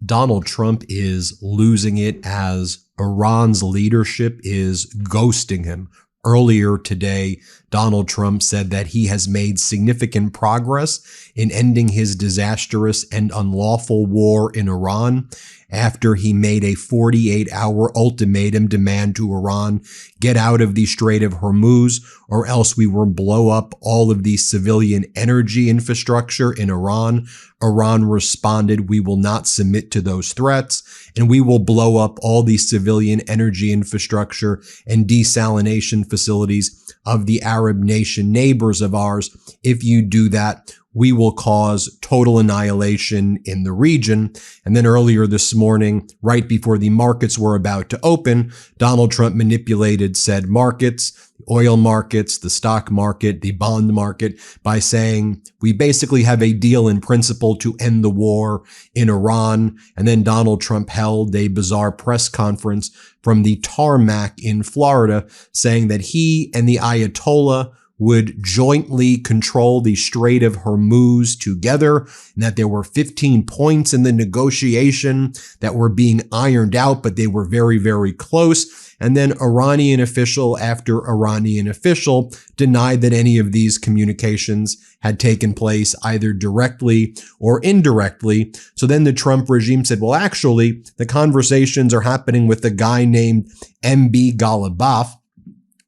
Donald Trump is losing it as Iran's leadership is ghosting him. Earlier today, Donald Trump said that he has made significant progress in ending his disastrous and unlawful war in Iran after he made a 48-hour ultimatum demand to Iran, get out of the Strait of Hormuz or else we will blow up all of the civilian energy infrastructure in Iran. Iran responded, we will not submit to those threats, and we will blow up all the civilian energy infrastructure and desalination facilities of the Arab nation neighbors of ours. If you do that, we will cause total annihilation in the region. And then earlier this morning, right before the markets were about to open, Donald Trump manipulated said markets, the oil markets, the stock market, the bond market, by saying we basically have a deal in principle to end the war in Iran. And then Donald Trump held a bizarre press conference from the tarmac in Florida saying that he and the Ayatollah would jointly control the Strait of Hormuz together, and that there were 15 points in the negotiation that were being ironed out, but they were very, very close. And then Iranian official after Iranian official denied that any of these communications had taken place either directly or indirectly. So then the Trump regime said, well, actually, the conversations are happening with a guy named MB Ghalibaf,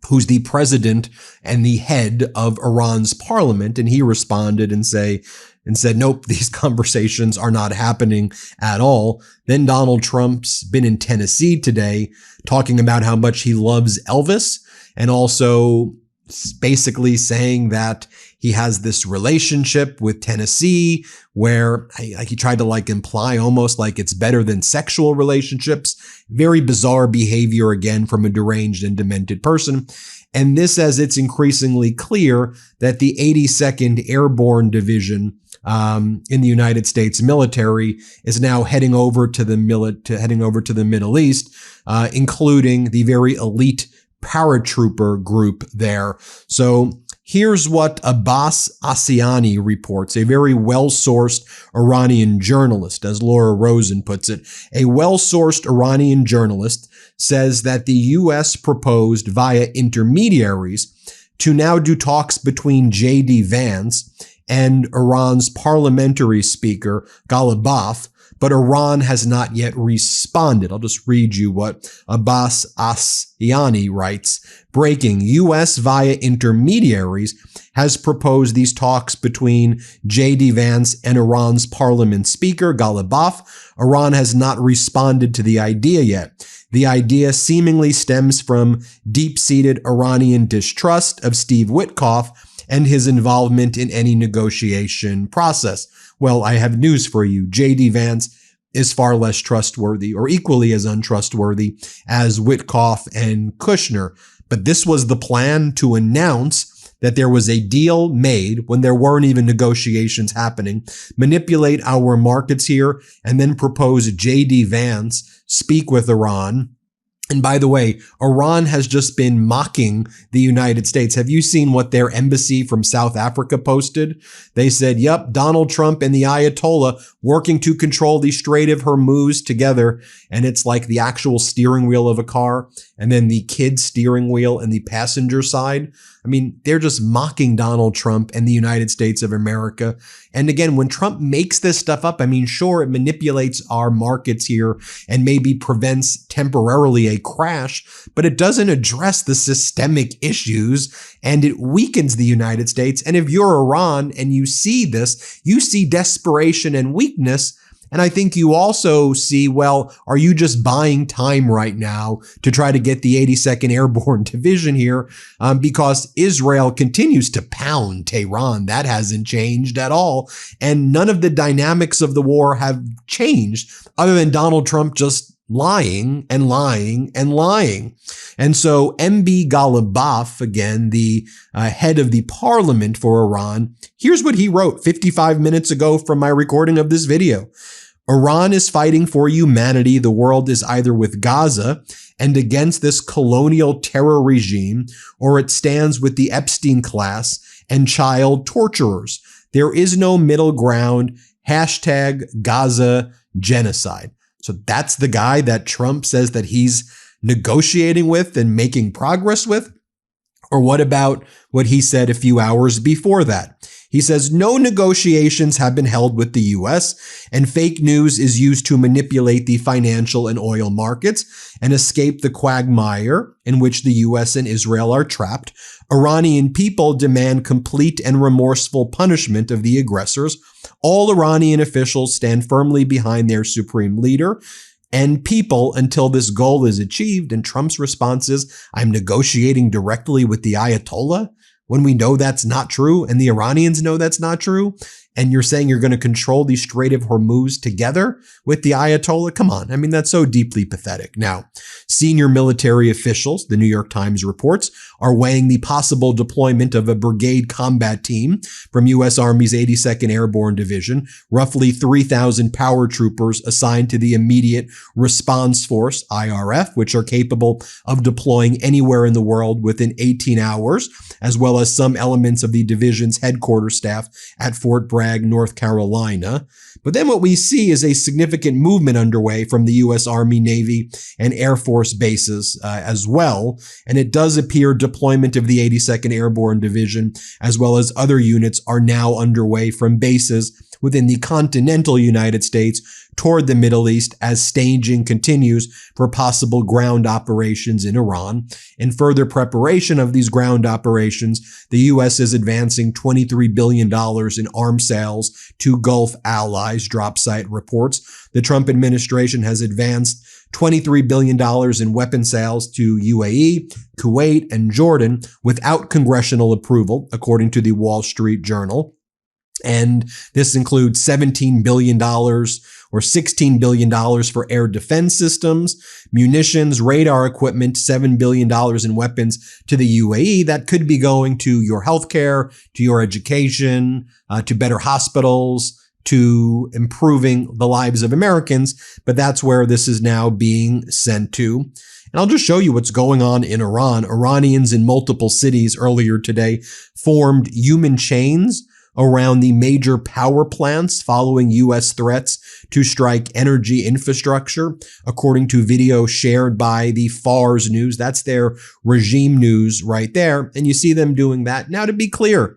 who's the president and the head of Iran's parliament. And he responded and said, nope, these conversations are not happening at all. Then Donald Trump's been in Tennessee today talking about how much he loves Elvis, and also basically saying that he has this relationship with Tennessee where he tried to imply almost like it's better than sexual relationships. Very bizarre behavior again from a deranged and demented person. And this as it's increasingly clear that the 82nd Airborne Division in the United States military is now heading over to the Middle East, including the very elite paratrooper group there. So here's what Abbas Asiani reports, a very well-sourced Iranian journalist, as Laura Rosen puts it. A well-sourced Iranian journalist says that the U.S. proposed via intermediaries to now do talks between J.D. Vance and Iran's parliamentary speaker, Ghalibaf, but Iran has not yet responded. I'll just read you what Abbas Asiani writes. Breaking, U.S. via intermediaries has proposed these talks between J.D. Vance and Iran's parliament speaker, Ghalibaf. Iran has not responded to the idea yet. The idea seemingly stems from deep-seated Iranian distrust of Steve Witkoff and his involvement in any negotiation process. Well, I have news for you. J.D. Vance is far less trustworthy, or equally as untrustworthy as Witkoff and Kushner. But this was the plan, to announce that there was a deal made when there weren't even negotiations happening, manipulate our markets here, and then propose J.D. Vance speak with Iran. And by the way, Iran has just been mocking the United States. Have you seen what their embassy from South Africa posted? They said, yep, Donald Trump and the Ayatollah working to control the Strait of Hormuz together. And it's like the actual steering wheel of a car and then the kid steering wheel and the passenger side. I mean, they're just mocking Donald Trump and the United States of America. And again, when Trump makes this stuff up, I mean, sure, it manipulates our markets here and maybe prevents temporarily a crash, but it doesn't address the systemic issues and it weakens the United States. And if you're Iran and you see this, you see desperation and weakness. And I think you also see, well, are you just buying time right now to try to get the 82nd Airborne Division here? Because Israel continues to pound Tehran. That hasn't changed at all. And none of the dynamics of the war have changed other than Donald Trump just lying and lying and lying. And so MB Ghalibaf, again, the head of the parliament for Iran, here's what he wrote 55 minutes ago from my recording of this video. Iran is fighting for humanity. The world is either with Gaza and against this colonial terror regime, or it stands with the Epstein class and child torturers. There is no middle ground. Hashtag Gaza genocide. So that's the guy that Trump says that he's negotiating with and making progress with? Or what about what he said a few hours before that? He says no negotiations have been held with the U.S. and fake news is used to manipulate the financial and oil markets and escape the quagmire in which the U.S. and Israel are trapped. Iranian people demand complete and remorseful punishment of the aggressors. All Iranian officials stand firmly behind their supreme leader and people until this goal is achieved. And Trump's response is, I'm negotiating directly with the Ayatollah, when we know that's not true and the Iranians know that's not true. And you're saying you're going to control the Strait of Hormuz together with the Ayatollah? Come on. I mean, that's so deeply pathetic. Now, senior military officials, the New York Times reports, are weighing the possible deployment of a brigade combat team from U.S. Army's 82nd Airborne Division, roughly 3,000 power troopers assigned to the Immediate Response Force, IRF, which are capable of deploying anywhere in the world within 18 hours, as well as some elements of the division's headquarters staff at Fort Bragg, North Carolina. But then what we see is a significant movement underway from the U.S. Army, Navy, and Air Force bases as well. And it does appear deployment of the 82nd Airborne Division, as well as other units, are now underway from bases within the continental United States toward the Middle East as staging continues for possible ground operations in Iran. In further preparation of these ground operations, the U.S. is advancing $23 billion in arms sales to Gulf allies, drop site reports. The Trump administration has advanced $23 billion in weapon sales to UAE, Kuwait, and Jordan without congressional approval, according to the Wall Street Journal. And this includes $17 billion or $16 billion for air defense systems, munitions, radar equipment, $7 billion in weapons to the UAE that could be going to your healthcare, to your education, to better hospitals, to improving the lives of Americans. But that's where this is now being sent to. And I'll just show you what's going on in Iran. Iranians in multiple cities earlier today formed human chains around the major power plants following U.S. threats to strike energy infrastructure, according to video shared by the Fars News. That's their regime news right there. And you see them doing that. Now, to be clear,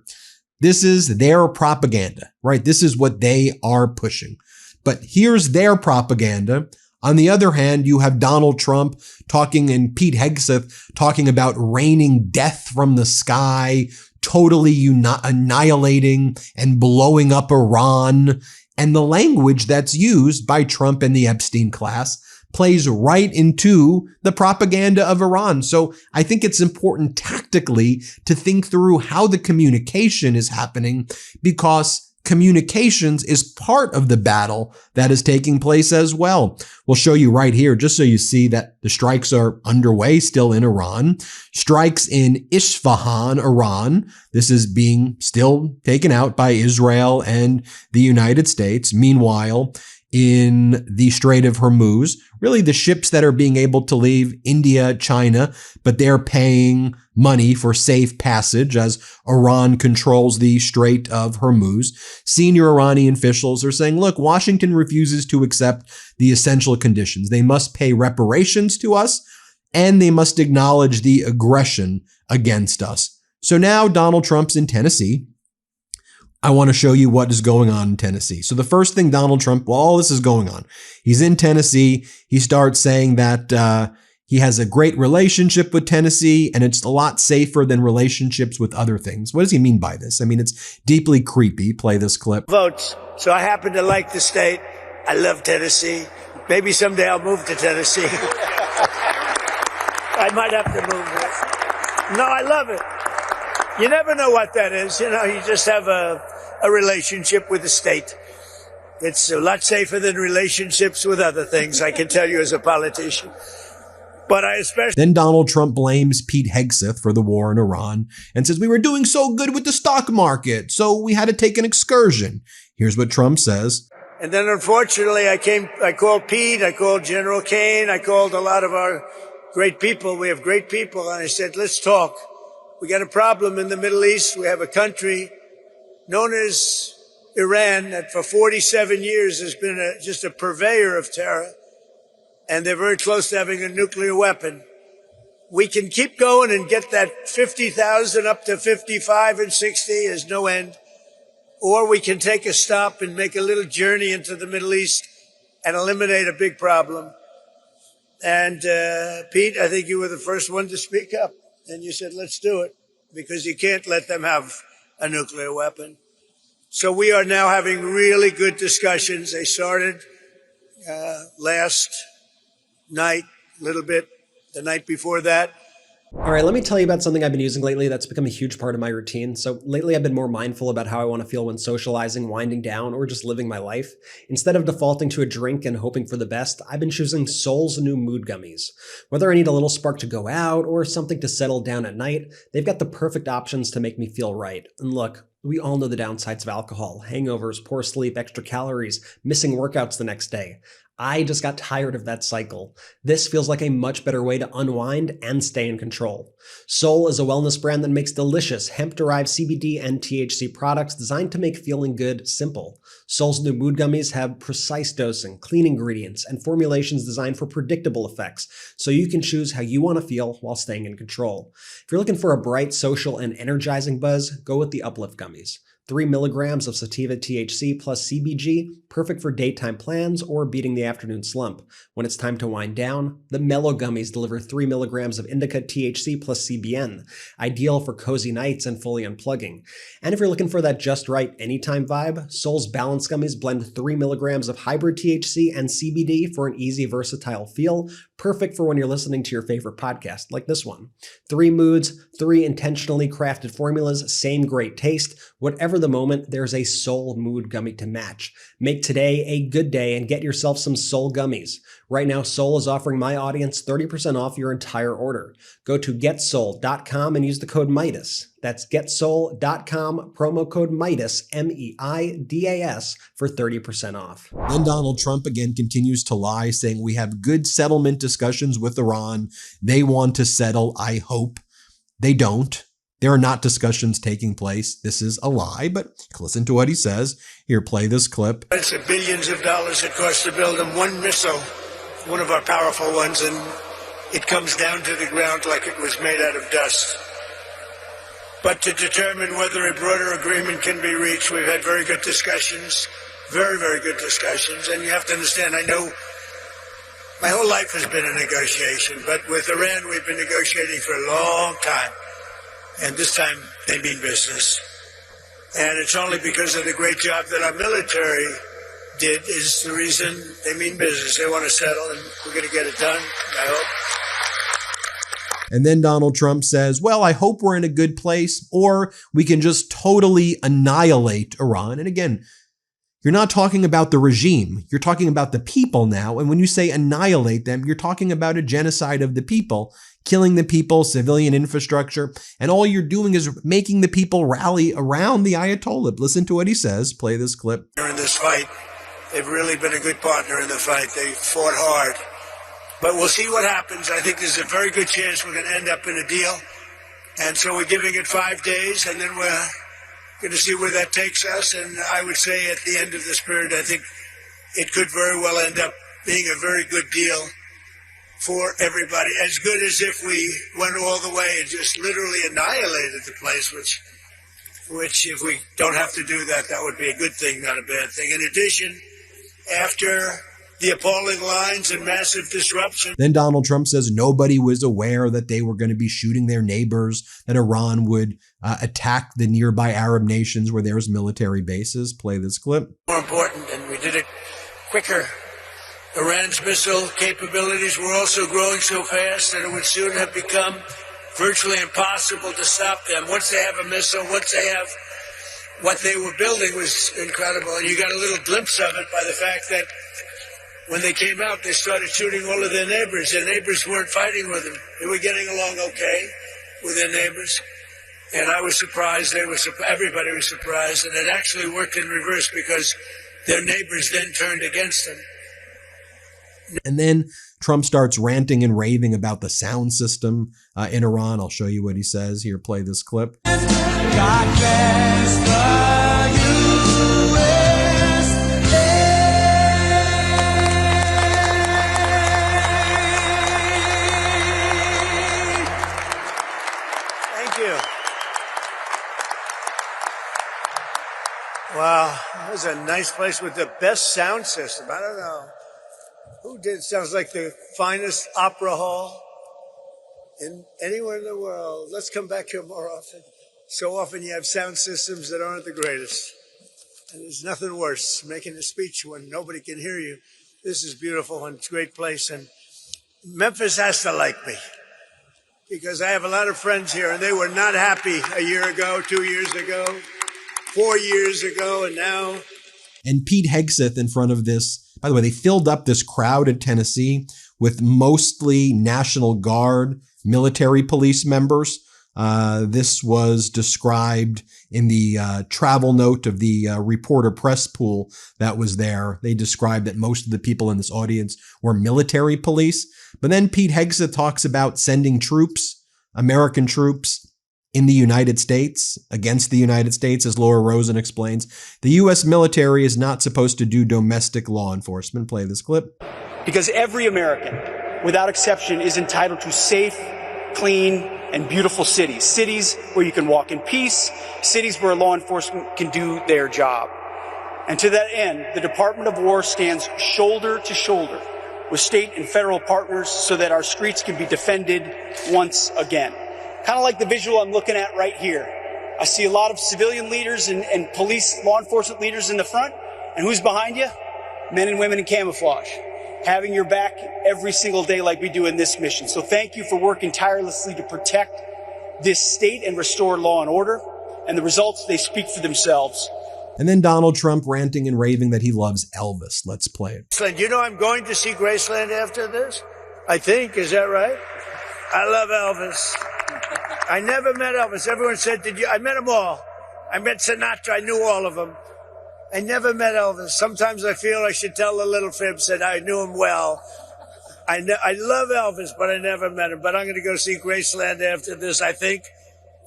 this is their propaganda, right? This is what they are pushing. But here's their propaganda. On the other hand, you have Donald Trump talking and Pete Hegseth talking about raining death from the sky, totally annihilating and blowing up Iran. And the language that's used by Trump and the Epstein class plays right into the propaganda of Iran. So I think it's important tactically to think through how the communication is happening, because communications is part of the battle that is taking place as well. We'll show you right here, just so you see that the strikes are underway still in Iran. Strikes in Isfahan, Iran. This is being still taken out by Israel and the United States. Meanwhile, in the Strait of Hormuz, really the ships that are being able to leave India, China, but they're paying money for safe passage as Iran controls the Strait of Hormuz. Senior Iranian officials are saying, look, Washington refuses to accept the essential conditions. They must pay reparations to us, and they must acknowledge the aggression against us. So now Donald Trump's in Tennessee. I want to show you what is going on in Tennessee. So the first thing Donald Trump, while all this is going on, he's in Tennessee. He starts saying that he has a great relationship with Tennessee and it's a lot safer than relationships with other things. What does he mean by this? I mean, it's deeply creepy. Play this clip. Votes. So I happen to like the state. I love Tennessee. Maybe someday I'll move to Tennessee. I might have to move there. No, I love it. You never know what that is. You know, you just have a relationship with the state. It's a lot safer than relationships with other things, I can tell you as a politician. But I especially... Then Donald Trump blames Pete Hegseth for the war in Iran and says, we were doing so good with the stock market, so we had to take an excursion. Here's what Trump says. And then unfortunately, I called Pete, I called General Kane, I called a lot of our great people. We have great people. And I said, let's talk. We got a problem in the Middle East. We have a country known as Iran, that for 47 years has been just a purveyor of terror, and they're very close to having a nuclear weapon. We can keep going and get that 50,000 up to 55 and 60 is no end. Or we can take a stop and make a little journey into the Middle East and eliminate a big problem. And Pete, I think you were the first one to speak up. And you said, let's do it, because you can't let them have a nuclear weapon. So we are now having really good discussions. They started last night, a little bit, the night before that. All right, let me tell you about something I've been using lately that's become a huge part of my routine. So lately I've been more mindful about how I want to feel when socializing, winding down, or just living my life. Instead of defaulting to a drink and hoping for the best, I've been choosing Sol's new mood gummies. Whether I need a little spark to go out or something to settle down at night, they've got the perfect options to make me feel right. And look, we all know the downsides of alcohol: hangovers, poor sleep, extra calories, missing workouts the next day. I just got tired of that cycle. This feels like a much better way to unwind and stay in control. Sol is a wellness brand that makes delicious hemp-derived CBD and THC products designed to make feeling good simple. Sol's new mood gummies have precise dosing, clean ingredients, and formulations designed for predictable effects, so you can choose how you want to feel while staying in control. If you're looking for a bright, social, and energizing buzz, go with the Uplift gummies. 3 milligrams of sativa THC plus CBG, perfect for daytime plans or beating the afternoon slump. When it's time to wind down, the Mellow Gummies deliver 3 milligrams of indica THC plus CBN, ideal for cozy nights and fully unplugging. And if you're looking for that just right anytime vibe, Sol's Balance Gummies blend 3 milligrams of hybrid THC and CBD for an easy, versatile feel, perfect for when you're listening to your favorite podcast, like this one. 3 moods, 3 intentionally crafted formulas, same great taste. Whatever the moment, there's a Sol mood gummy to match. Make today a good day and get yourself some Sol gummies. Right now, Sol is offering my audience 30% off your entire order. Go to getsol.com and use the code Meidas. That's getsol.com, promo code Meidas, M-E-I-D-A-S, for 30% off. Then Donald Trump again continues to lie, saying we have good settlement discussions with Iran. They want to settle, I hope. They don't. There are not discussions taking place. This is a lie, but listen to what he says. Here, play this clip. It's billions of dollars it costs to build them. One missile, one of our powerful ones, and it comes down to the ground like it was made out of dust. But to determine whether a broader agreement can be reached, we've had very good discussions, very, very good discussions. And you have to understand, I know my whole life has been a negotiation, but with Iran, we've been negotiating for a long time. And this time, they mean business. And it's only because of the great job that our military did is the reason they mean business. They want to settle, and we're going to get it done, I hope. And then Donald Trump says, well, I hope we're in a good place, or we can just totally annihilate Iran. And again, you're not talking about the regime. You're talking about the people now. And when you say annihilate them, you're talking about a genocide of the people, killing the people, civilian infrastructure. And all you're doing is making the people rally around the Ayatollah. Listen to what he says. Play this clip. In this fight, they've really been a good partner in the fight. They fought hard. But we'll see what happens. I think there's a very good chance we're going to end up in a deal. And so we're giving it 5 days, and then we're going to see where that takes us. And I would say at the end of this period, I think it could very well end up being a very good deal for everybody. As good as if we went all the way and just literally annihilated the place, which if we don't have to do that, that would be a good thing, not a bad thing. In addition, after the appalling lines and massive disruption. Then Donald Trump says nobody was aware that they were going to be shooting their neighbors, that Iran would attack the nearby Arab nations where there's military bases. Play this clip. More important, and we did it quicker. Iran's missile capabilities were also growing so fast that it would soon have become virtually impossible to stop them. Once they have a missile, once they have what they were building was incredible. And you got a little glimpse of it by the fact that when they came out, they started shooting all of their neighbors. Their neighbors weren't fighting with them. They were getting along okay with their neighbors. And I was surprised. Everybody was surprised. And it actually worked in reverse because their neighbors then turned against them. And then Trump starts ranting and raving about the sound system in Iran. I'll show you what he says. Here, play this clip. God bless the USA. is a nice place with the best sound system. I don't know who did. Sounds like the finest opera hall in anywhere in the world. Let's come back here more often. So often you have sound systems that aren't the greatest. And there's nothing worse, making a speech when nobody can hear you. This is beautiful and it's a great place. And Memphis has to like me because I have a lot of friends here and they were not happy a year ago, 2 years ago, 4 years ago, and now. And Pete Hegseth in front of this, by the way, they filled up this crowd in Tennessee with mostly National Guard military police members. This was described in the travel note of the reporter press pool that was there. They described that most of the people in this audience were military police. But then Pete Hegseth talks about sending troops, American troops, in the United States, against the United States, as Laura Rosen explains. The U.S. military is not supposed to do domestic law enforcement. Play this clip. Because every American, without exception, is entitled to safe, clean, and beautiful cities. Cities where you can walk in peace, cities where law enforcement can do their job. And to that end, the Department of War stands shoulder to shoulder with state and federal partners so that our streets can be defended once again. Kind of like the visual I'm looking at right here. I see a lot of civilian leaders and police, law enforcement leaders in the front. And who's behind you? Men and women in camouflage, having your back every single day like we do in this mission. So thank you for working tirelessly to protect this state and restore law and order. And the results, they speak for themselves. And then Donald Trump ranting and raving that he loves Elvis. Let's play it. You know I'm going to see Graceland after this? I think. Is that right? I love Elvis. I never met Elvis. Everyone said, did you? I met them all. I met Sinatra. I knew all of them. I never met Elvis. Sometimes I feel I should tell the little fibs that I knew him well. I love Elvis, but I never met him. But I'm going to go see Graceland after this, I think.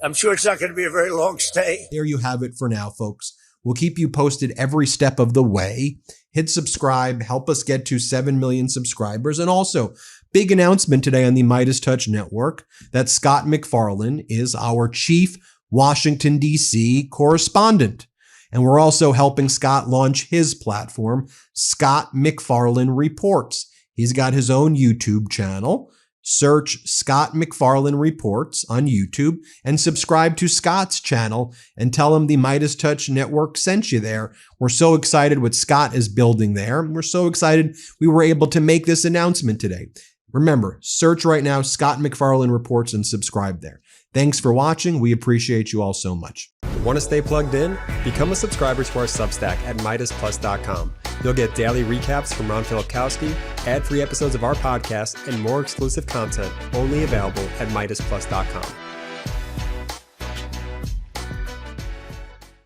I'm sure it's not going to be a very long stay. There you have it for now, folks. We'll keep you posted every step of the way. Hit subscribe, help us get to 7 million subscribers. And also, big announcement today on the MeidasTouch network that Scott McFarlane is our chief Washington, D.C. correspondent. And we're also helping Scott launch his platform, Scott McFarlane Reports. He's got his own YouTube channel. Search Scott McFarlane Reports on YouTube and subscribe to Scott's channel and tell him the MeidasTouch network sent you there. We're so excited what Scott is building there. We're so excited we were able to make this announcement today. Remember, search right now Scott McFarlane Reports and subscribe there. Thanks for watching. We appreciate you all so much. Want to stay plugged in? Become a subscriber to our Substack at MeidasPlus.com. You'll get daily recaps from Ron Filipkowski, ad-free episodes of our podcast, and more exclusive content only available at MeidasPlus.com.